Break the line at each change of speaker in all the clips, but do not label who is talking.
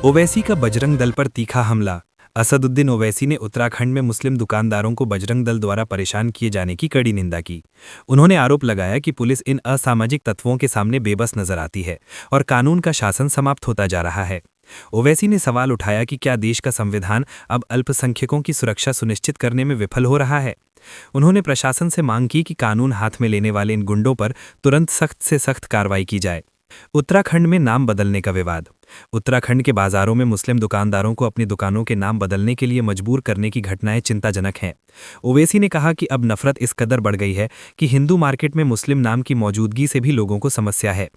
ओवैसी का बजरंग दल पर तीखा हमला। असदुद्दीन ओवैसी ने उत्तराखंड में मुस्लिम दुकानदारों को बजरंग दल द्वारा परेशान किए जाने की कड़ी निंदा की। उन्होंने आरोप लगाया कि पुलिस इन असामाजिक तत्वों के सामने बेबस नजर आती है और कानून का शासन समाप्त होता जा रहा है। ओवैसी ने सवाल उठाया कि क्या देश का संविधान अब अल्पसंख्यकों की सुरक्षा सुनिश्चित करने में विफल हो रहा है। उन्होंने प्रशासन से मांग की कि कानून हाथ में लेने वाले इन गुंडों पर तुरंत सख्त से सख्त कार्रवाई की जाए। उत्तराखंड में नाम बदलने का विवाद। उत्तराखंड के बाजारों में मुस्लिम दुकानदारों को अपनी दुकानों के नाम बदलने के लिए मजबूर करने की घटनाएं चिंताजनक हैं। ओवैसी ने कहा कि अब नफरत इस कदर बढ़ गई है कि हिंदू मार्केट में मुस्लिम नाम की मौजूदगी से भी लोगों को समस्या है।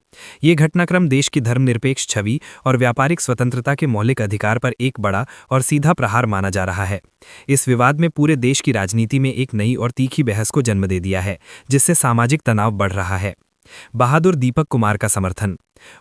ये घटनाक्रम देश की धर्मनिरपेक्ष छवि और व्यापारिक स्वतंत्रता के मौलिक अधिकार पर एक बड़ा और सीधा प्रहार माना जा रहा है। इस विवाद में पूरे देश की राजनीति में एक नई और तीखी बहस को जन्म दे दिया है, जिससे सामाजिक तनाव बढ़ रहा है। बहादुर दीपक कुमार का समर्थन।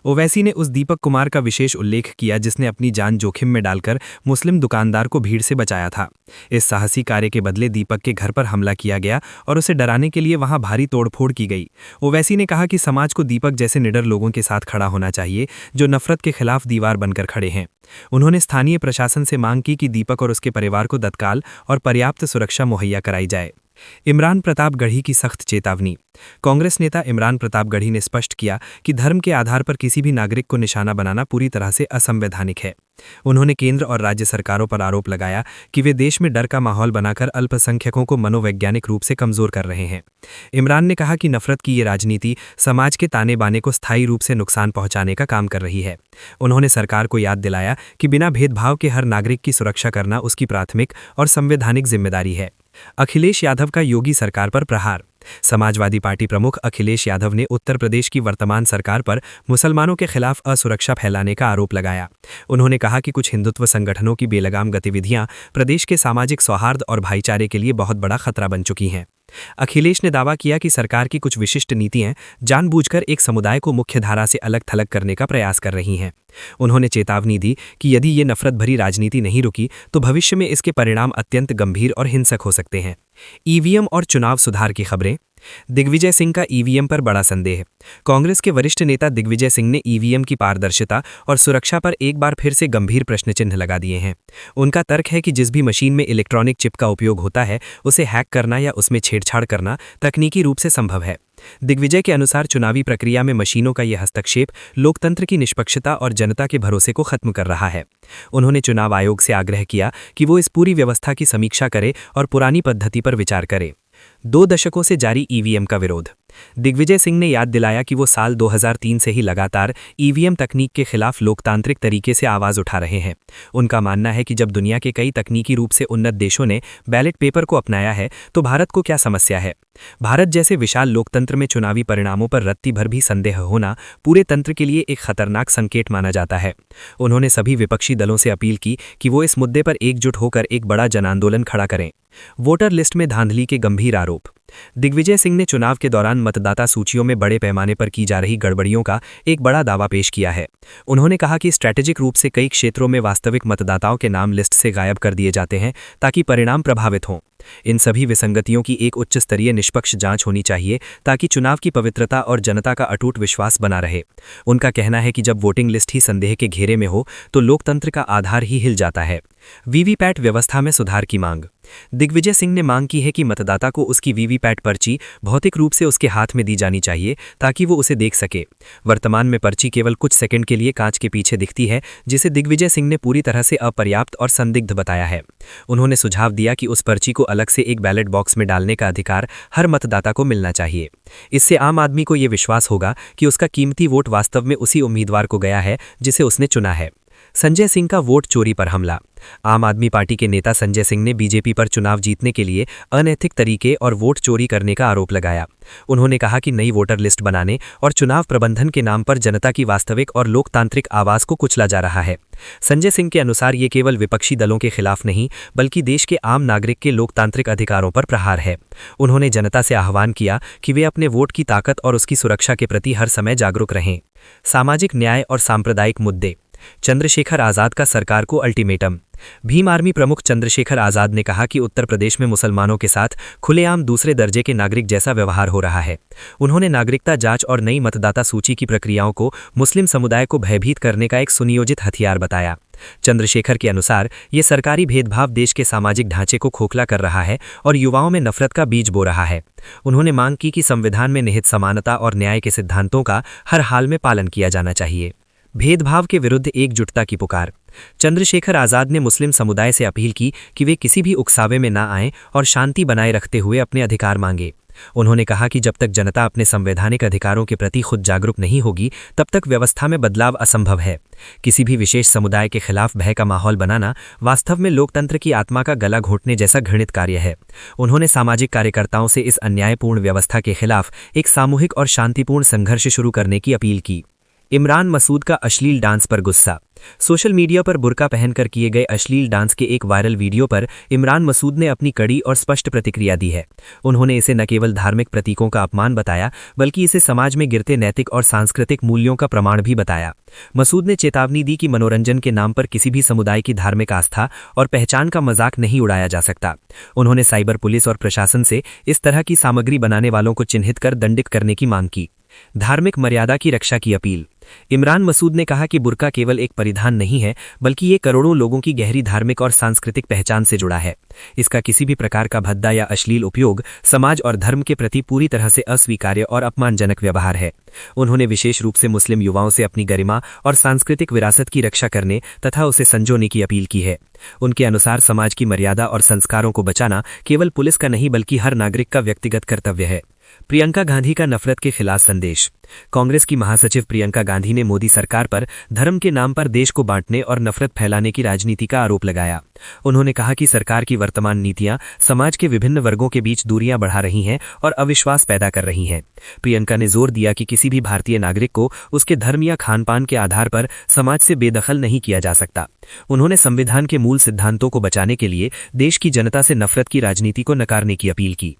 ओवैसी ने उस दीपक कुमार का विशेष उल्लेख किया जिसने अपनी जान जोखिम में डालकर मुस्लिम दुकानदार को भीड़ से बचाया था। इस साहसी कार्य के बदले दीपक के घर पर हमला किया गया और उसे डराने के लिए वहां भारी तोड़फोड़ की गई। ओवैसी ने कहा कि समाज को दीपक जैसे निडर लोगों के साथ खड़ा होना चाहिए जो नफरत के खिलाफ दीवार बनकर खड़े हैं। उन्होंने स्थानीय प्रशासन से मांग की कि दीपक और उसके परिवार को तत्काल और पर्याप्त सुरक्षा मुहैया कराई जाए। इमरान प्रताप गढ़ी की सख्त चेतावनी। कांग्रेस नेता इमरान प्रताप गढ़ी ने स्पष्ट किया कि धर्म के आधार पर किसी भी नागरिक को निशाना बनाना पूरी तरह से असंवैधानिक है। उन्होंने केंद्र और राज्य सरकारों पर आरोप लगाया कि वे देश में डर का माहौल बनाकर अल्पसंख्यकों को मनोवैज्ञानिक रूप से कमजोर कर रहे हैं। इमरान ने कहा कि नफरत की ये राजनीति समाज के ताने बाने को स्थायी रूप से नुकसान पहुंचाने का काम कर रही है। उन्होंने सरकार को याद दिलाया कि बिना भेदभाव के हर नागरिक की सुरक्षा करना उसकी प्राथमिक और संवैधानिक जिम्मेदारी है। अखिलेश यादव का योगी सरकार पर प्रहार। समाजवादी पार्टी प्रमुख अखिलेश यादव ने उत्तर प्रदेश की वर्तमान सरकार पर मुसलमानों के खिलाफ असुरक्षा फैलाने का आरोप लगाया। उन्होंने कहा कि कुछ हिंदुत्व संगठनों की बेलगाम गतिविधियां प्रदेश के सामाजिक सौहार्द और भाईचारे के लिए बहुत बड़ा खतरा बन चुकी हैं। अखिलेश ने दावा किया कि सरकार की कुछ विशिष्ट नीतियां जानबूझकर एक समुदाय को मुख्यधारा से अलग थलग करने का प्रयास कर रही हैं। उन्होंने चेतावनी दी कि यदि ये नफरत भरी राजनीति नहीं रुकी तो भविष्य में इसके परिणाम अत्यंत गंभीर और हिंसक हो सकते हैं। ईवीएम और चुनाव सुधार की खबरें। दिग्विजय सिंह का ईवीएम पर बड़ा संदेह। कांग्रेस के वरिष्ठ नेता दिग्विजय सिंह ने ईवीएम की पारदर्शिता और सुरक्षा पर एक बार फिर से गंभीर प्रश्नचिन्ह लगा दिए हैं। उनका तर्क है कि जिस भी मशीन में इलेक्ट्रॉनिक चिप का उपयोग होता है उसे हैक करना या उसमें छेड़छाड़ करना तकनीकी रूप से संभव है। दिग्विजय के अनुसार चुनावी प्रक्रिया में मशीनों का यह हस्तक्षेप लोकतंत्र की निष्पक्षता और जनता के भरोसे को खत्म कर रहा है। उन्होंने चुनाव आयोग से आग्रह किया कि वो इस पूरी व्यवस्था की समीक्षा करे और पुरानी पद्धति पर विचार करे। 2 दशकों से जारी ईवीएम का विरोध। दिग्विजय सिंह ने याद दिलाया कि वो साल 2003 से ही लगातार ईवीएम तकनीक के खिलाफ लोकतांत्रिक तरीके से आवाज उठा रहे हैं। उनका मानना है कि जब दुनिया के कई तकनीकी रूप से उन्नत देशों ने बैलेट पेपर को अपनाया है तो भारत को क्या समस्या है। भारत जैसे विशाल लोकतंत्र में चुनावी परिणामों पर रत्ती भर भी संदेह होना पूरे तंत्र के लिए एक खतरनाक संकेत माना जाता है। उन्होंने सभी विपक्षी दलों से अपील की कि वो इस मुद्दे पर एकजुट होकर एक बड़ा जनांदोलन खड़ा करें। वोटर लिस्ट में धांधली के गंभीर आरोप। दिग्विजय सिंह ने चुनाव के दौरान मतदाता सूचियों में बड़े पैमाने पर की जा रही गड़बड़ियों का एक बड़ा दावा पेश किया है। उन्होंने कहा कि स्ट्रैटेजिक रूप से कई क्षेत्रों में वास्तविक मतदाताओं के नाम लिस्ट से गायब कर दिए जाते हैं ताकि परिणाम प्रभावित हों। इन सभी विसंगतियों की एक उच्च स्तरीय निष्पक्ष जांच होनी चाहिए ताकि चुनाव की पवित्रता और जनता का अटूट विश्वास बना रहे। उनका कहना है कि जब वोटिंग लिस्ट ही संदेह के घेरे में हो तो लोकतंत्र का आधार ही हिल जाता है। वीवीपैट व्यवस्था में सुधार की मांग। दिग्विजय सिंह ने मांग की है कि मतदाता को उसकी वीवीपैट पर्ची भौतिक रूप से उसके हाथ में दी जानी चाहिए ताकि वो उसे देख सके। वर्तमान में पर्ची केवल कुछ सेकंड के लिए कांच के पीछे दिखती है, जिसे दिग्विजय सिंह ने पूरी तरह से अपर्याप्त और संदिग्ध बताया है। उन्होंने सुझाव दिया कि उस पर्ची को अलग से एक बैलेट बॉक्स में डालने का अधिकार हर मतदाता को मिलना चाहिए। इससे आम आदमी को यह विश्वास होगा कि उसका कीमती वोट वास्तव में उसी उम्मीदवार को गया है जिसे उसने चुना है। संजय सिंह का वोट चोरी पर हमला। आम आदमी पार्टी के नेता संजय सिंह ने बीजेपी पर चुनाव जीतने के लिए अनैतिक तरीके और वोट चोरी करने का आरोप लगाया। उन्होंने कहा कि नई वोटर लिस्ट बनाने और चुनाव प्रबंधन के नाम पर जनता की वास्तविक और लोकतांत्रिक आवाज को कुचला जा रहा है। संजय सिंह के अनुसार ये केवल विपक्षी दलों के खिलाफ नहीं बल्कि देश के आम नागरिक के लोकतांत्रिक अधिकारों पर प्रहार है। उन्होंने जनता से आह्वान किया कि वे अपने वोट की ताकत और उसकी सुरक्षा के प्रति हर समय जागरूक रहें। सामाजिक न्याय और सांप्रदायिक मुद्दे। चंद्रशेखर आजाद का सरकार को अल्टीमेटम। भीम आर्मी प्रमुख चंद्रशेखर आजाद ने कहा कि उत्तर प्रदेश में मुसलमानों के साथ खुलेआम दूसरे दर्जे के नागरिक जैसा व्यवहार हो रहा है। उन्होंने नागरिकता जांच और नई मतदाता सूची की प्रक्रियाओं को मुस्लिम समुदाय को भयभीत करने का एक सुनियोजित हथियार बताया।
चंद्रशेखर के अनुसार ये सरकारी भेदभाव देश के सामाजिक ढांचे को खोखला कर रहा है और युवाओं में नफरत का बीज बो रहा है। उन्होंने मांग की कि संविधान में निहित समानता और न्याय के सिद्धांतों का हर हाल में पालन किया जाना चाहिए। भेदभाव के विरुद्ध एकजुटता की पुकार। चंद्रशेखर आजाद ने मुस्लिम समुदाय से अपील की कि वे किसी भी उकसावे में न आएं और शांति बनाए रखते हुए अपने अधिकार मांगे। उन्होंने कहा कि जब तक जनता अपने संवैधानिक अधिकारों के प्रति खुद जागरूक नहीं होगी तब तक व्यवस्था में बदलाव असंभव है। किसी भी विशेष समुदाय के खिलाफ भय का माहौल बनाना वास्तव में लोकतंत्र की आत्मा का गला घोंटने जैसा घृणित कार्य है। उन्होंने सामाजिक कार्यकर्ताओं से इस अन्यायपूर्ण व्यवस्था के खिलाफ एक सामूहिक और शांतिपूर्ण संघर्ष शुरू करने की अपील की। इमरान मसूद का अश्लील डांस पर गुस्सा। सोशल मीडिया पर बुर्का पहनकर किए गए अश्लील डांस के एक वायरल वीडियो पर इमरान मसूद ने अपनी कड़ी और स्पष्ट प्रतिक्रिया दी है। उन्होंने इसे न केवल धार्मिक प्रतीकों का अपमान बताया बल्कि इसे समाज में गिरते नैतिक और सांस्कृतिक मूल्यों का प्रमाण भी बताया। मसूद ने चेतावनी दी कि मनोरंजन के नाम पर किसी भी समुदाय की धार्मिक आस्था और पहचान का मजाक नहीं उड़ाया जा सकता। उन्होंने साइबर पुलिस और प्रशासन से इस तरह की सामग्री बनाने वालों को चिन्हित कर दंडित करने की मांग की। धार्मिक मर्यादा की रक्षा की अपील। इमरान मसूद ने कहा कि बुर्का केवल एक परिधान नहीं है बल्कि ये करोड़ों लोगों की गहरी धार्मिक और सांस्कृतिक पहचान से जुड़ा है। इसका किसी भी प्रकार का भद्दा या अश्लील उपयोग समाज और धर्म के प्रति पूरी तरह से अस्वीकार्य और अपमानजनक व्यवहार है। उन्होंने विशेष रूप से मुस्लिम युवाओं से अपनी गरिमा और सांस्कृतिक विरासत की रक्षा करने तथा उसे संजोने की अपील की है। उनके अनुसार समाज की मर्यादा और संस्कारों को बचाना केवल पुलिस का नहीं बल्कि हर नागरिक का व्यक्तिगत कर्तव्य है। प्रियंका गांधी का नफरत के खिलाफ संदेश। कांग्रेस की महासचिव प्रियंका गांधी ने मोदी सरकार पर धर्म के नाम पर देश को बांटने और नफरत फैलाने की राजनीति का आरोप लगाया। उन्होंने कहा कि सरकार की वर्तमान नीतियां समाज के विभिन्न वर्गों के बीच दूरियां बढ़ा रही हैं और अविश्वास पैदा कर रही हैं। प्रियंका ने जोर दिया कि किसी भी भारतीय नागरिक को उसके धर्म या खानपान के आधार पर समाज से बेदखल नहीं किया जा सकता। उन्होंने संविधान के मूल सिद्धांतों को बचाने के लिए देश की जनता से नफरत की राजनीति को नकारने की अपील की।